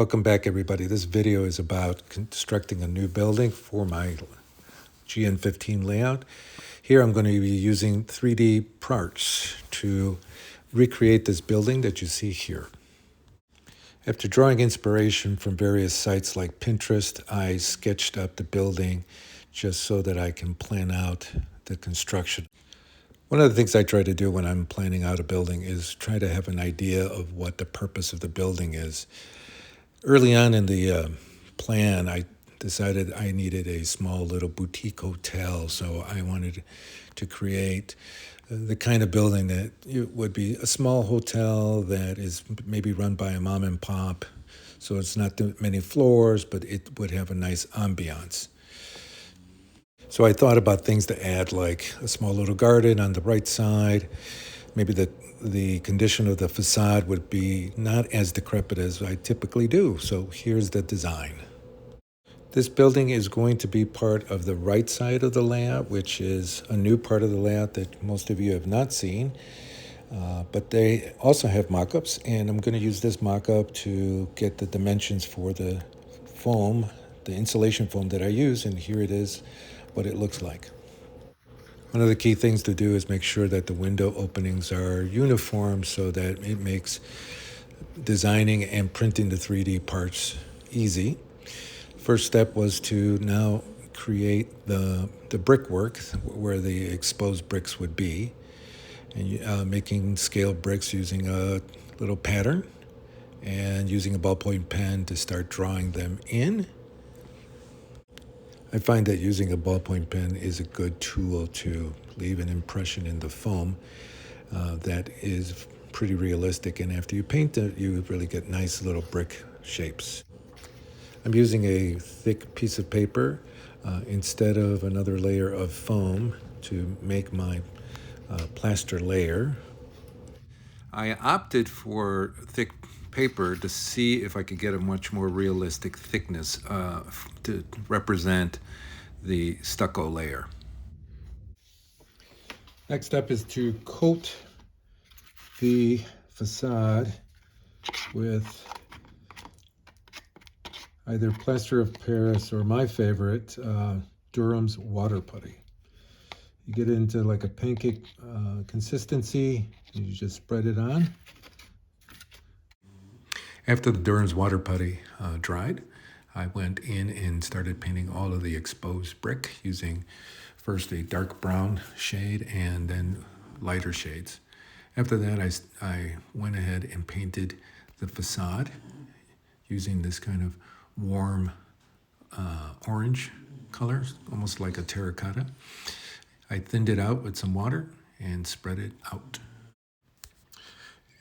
Welcome back, everybody. This video is about constructing a new building for my GN15 layout. Here I'm going to be using 3D parts to recreate this building that you see here. After drawing inspiration from various sites like Pinterest, I sketched up the building just so that I can plan out the construction. One of the things I try to do when I'm planning out a building is try to have an idea of what the purpose of the building is. Early on in the plan, I decided I needed a small little boutique hotel, so I wanted to create the kind of building that it would be a small hotel that is maybe run by a mom and pop, so it's not too many floors, but it would have a nice ambiance. So I thought about things to add, like a small little garden on the right side. Maybe the condition of the facade would be not as decrepit as I typically do. So here's the design. This building is going to be part of the right side of the layout, which is a new part of the layout that most of you have not seen. But they also have mock-ups, and I'm going to use this mock-up to get the dimensions for the foam, the insulation foam that I use, and here it is, what it looks like. One of the key things to do is make sure that the window openings are uniform so that it makes designing and printing the 3D parts easy. First step was to now create the brickwork where the exposed bricks would be, and making scale bricks using a little pattern and using a ballpoint pen to start drawing them in. I find that using a ballpoint pen is a good tool to leave an impression in the foam that is pretty realistic, and after you paint it, you really get nice little brick shapes. I'm using a thick piece of paper instead of another layer of foam to make my plaster layer. I opted for thick paper to see if I could get a much more realistic thickness to represent the stucco layer. Next step is to coat the facade with either plaster of Paris or my favorite, Durham's water putty. You get into like a pancake consistency, and you just spread it on. After the Durham's water putty dried, I went in and started painting all of the exposed brick using first a dark brown shade and then lighter shades. After that, I went ahead and painted the facade using this kind of warm orange color, almost like a terracotta. I thinned it out with some water and spread it out.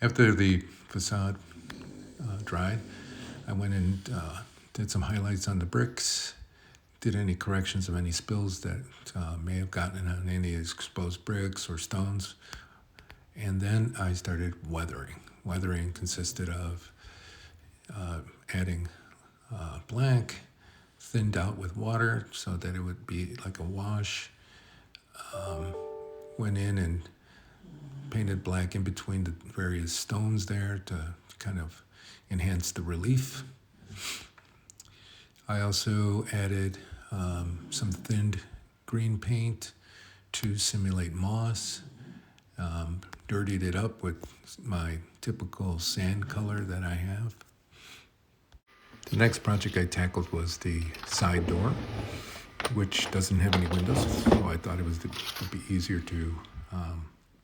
After the facade dried, I went and did some highlights on the bricks, did any corrections of any spills that may have gotten on any exposed bricks or stones, and then I started weathering. Weathering consisted of adding blank, thinned out with water so that it would be like a wash. Went in and painted black in between the various stones there to kind of enhance the relief. I also added some thinned green paint to simulate moss, dirtied it up with my typical sand color that I have. The next project I tackled was the side door, which doesn't have any windows, so I thought it would be easier to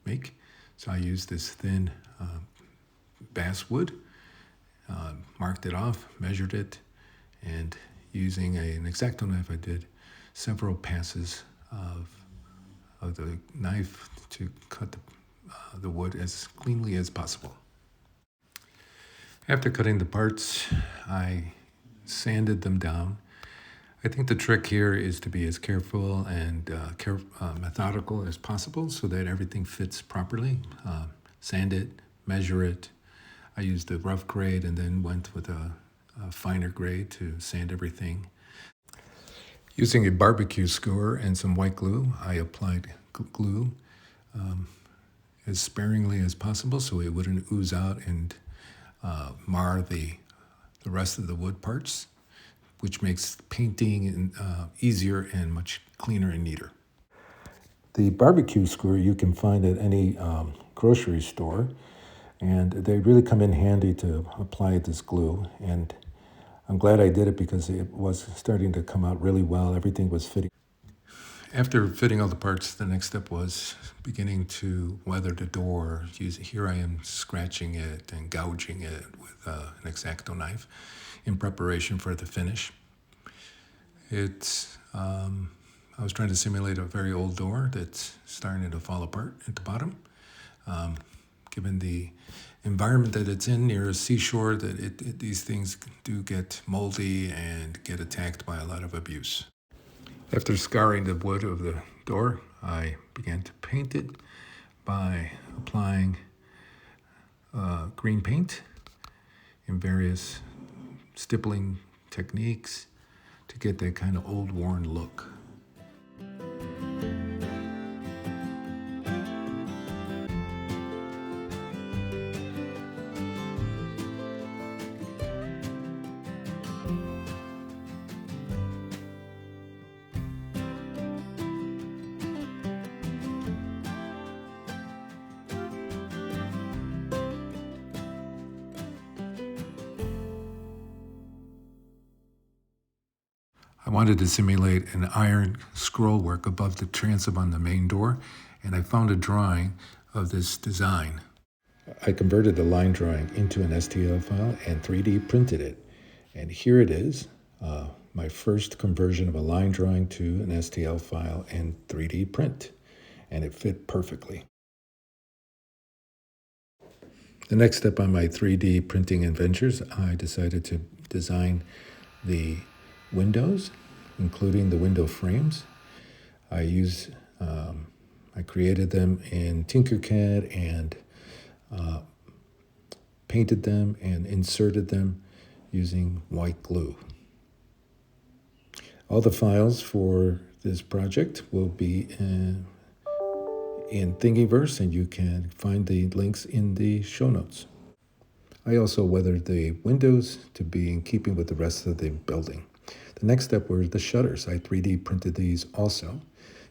make. So I used this thin basswood, marked it off, measured it, and using an X-Acto knife, I did several passes of the knife to cut the wood as cleanly as possible. After cutting the parts, I sanded them down. I think the trick here is to be as careful and methodical as possible so that everything fits properly. Sand it, measure it. I used a rough grade and then went with a finer grade to sand everything. Using a barbecue skewer and some white glue, I applied glue as sparingly as possible so it wouldn't ooze out and mar the the rest of the wood parts, which makes painting easier and much cleaner and neater. The barbecue skewer you can find at any grocery store, and they really come in handy to apply this glue. And I'm glad I did it because it was starting to come out really well. Everything was fitting. After fitting all the parts, the next step was beginning to weather the door. Here I am scratching it and gouging it with an X-Acto knife in preparation for the finish. I was trying to simulate a very old door that's starting to fall apart at the bottom. Given the environment that it's in near a seashore, that these things do get moldy and get attacked by a lot of abuse. After scouring the wood of the door, I began to paint it by applying green paint in various stippling techniques to get that kind of old worn look. I wanted to simulate an iron scroll work above the transom on the main door, and I found a drawing of this design. I converted the line drawing into an STL file and 3D printed it. And here it is, my first conversion of a line drawing to an STL file and 3D print, and it fit perfectly. The next step on my 3D printing adventures, I decided to design the windows, including the window frames. I created them in Tinkercad and painted them and inserted them using white glue. All the files for this project will be in Thingiverse, and you can find the links in the show notes. I also weathered the windows to be in keeping with the rest of the building. The next step were the shutters. I 3D printed these also.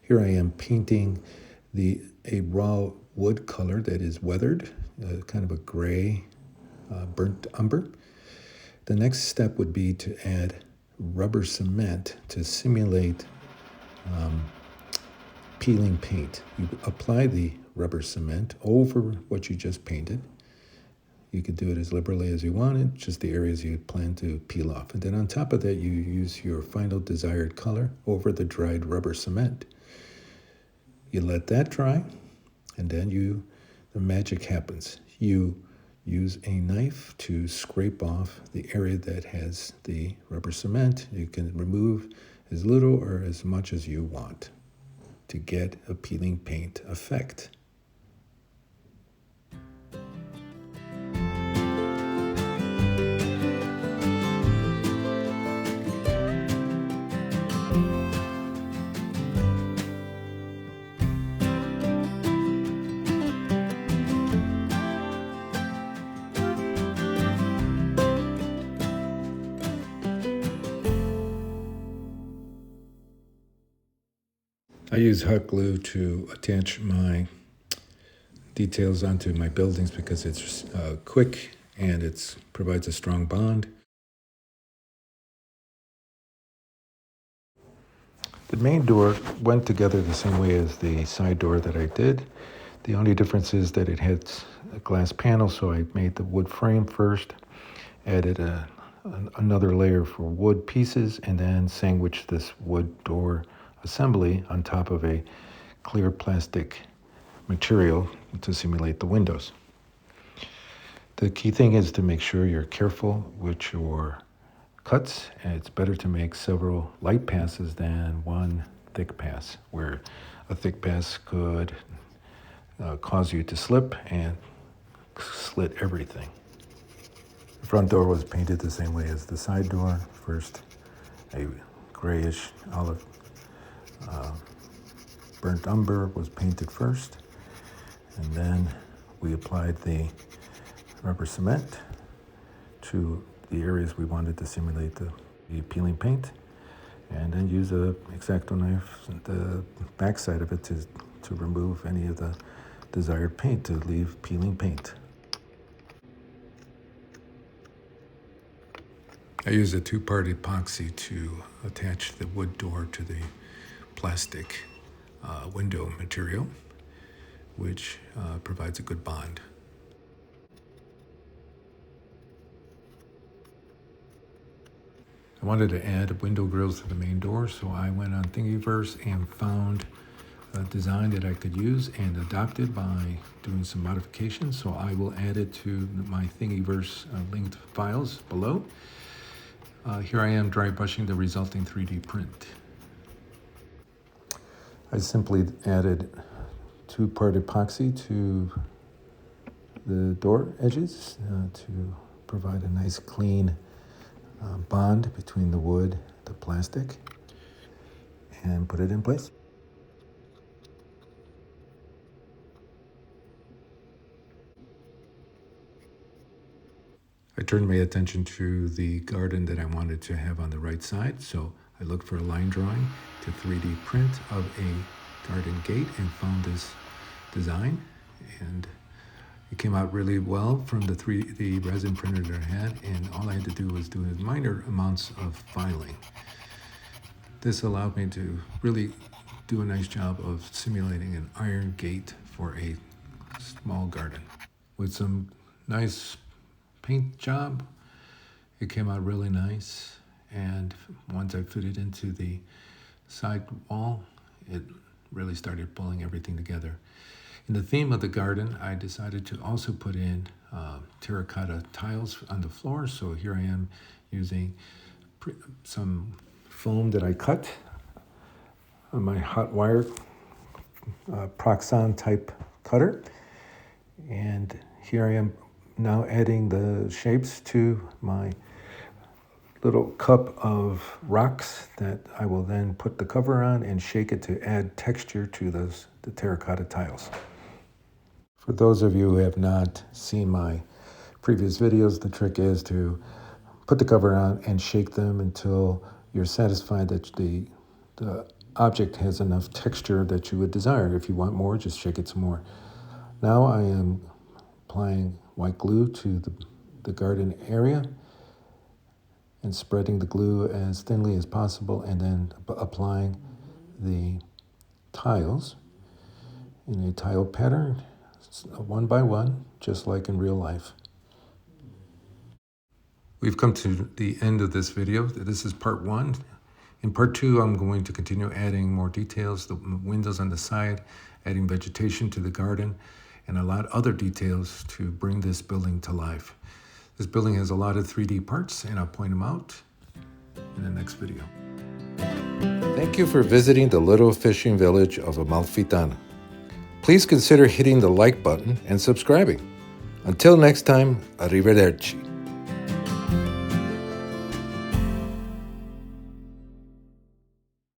Here I am painting a raw wood color that is weathered, kind of a gray, burnt umber. The next step would be to add rubber cement to simulate peeling paint. You apply the rubber cement over what you just painted. You could do it as liberally as you wanted, just the areas you plan to peel off. And then on top of that, you use your final desired color over the dried rubber cement. You let that dry, and then the magic happens. You use a knife to scrape off the area that has the rubber cement. You can remove as little or as much as you want to get a peeling paint effect. I use hot glue to attach my details onto my buildings because it's quick and it provides a strong bond. The main door went together the same way as the side door that I did. The only difference is that it had a glass panel, so I made the wood frame first, added another layer for wood pieces, and then sandwiched this wood door assembly on top of a clear plastic material to simulate the windows. The key thing is to make sure you're careful with your cuts, and it's better to make several light passes than one thick pass, where a thick pass could cause you to slip and slit everything. The front door was painted the same way as the side door. First, a grayish olive burnt umber was painted first, and then we applied the rubber cement to the areas we wanted to simulate the peeling paint, and then use a X-Acto knife, the back side of it, to remove any of the desired paint, to leave peeling paint. I use a two-part epoxy to attach the wood door to the plastic window material, which provides a good bond. I wanted to add window grills to the main door, so I went on Thingiverse and found a design that I could use and adopted by doing some modifications. So I will add it to my Thingiverse linked files below. Here I am dry brushing the resulting 3D print. I simply added two-part epoxy to the door edges to provide a nice clean bond between the wood, the plastic, and put it in place. I turned my attention to the garden that I wanted to have on the right side, so I looked for a line drawing to 3D print of a garden gate and found this design, and it came out really well from the 3D resin printer that I had, and all I had to do was do minor amounts of filing. This allowed me to really do a nice job of simulating an iron gate for a small garden. With some nice paint job, it came out really nice, and once I fit it into the side wall, it really started pulling everything together. In the theme of the garden, I decided to also put in terracotta tiles on the floor, so here I am using some foam that I cut on my hot wire Proxon type cutter, and here I am now adding the shapes to my little cup of rocks that I will then put the cover on and shake it to add texture to the terracotta tiles. For those of you who have not seen my previous videos, the trick is to put the cover on and shake them until you're satisfied that the object has enough texture that you would desire. If you want more, just shake it some more. Now I am applying white glue to the garden area and spreading the glue as thinly as possible, and then applying the tiles in a tile pattern, one by one, just like in real life. We've come to the end of this video. This is part one. In part two, I'm going to continue adding more details, the windows on the side, adding vegetation to the garden, and a lot of other details to bring this building to life. This building has a lot of 3D parts, and I'll point them out in the next video. Thank you for visiting the little fishing village of Amalfitano. Please consider hitting the like button and subscribing. Until next time, arrivederci.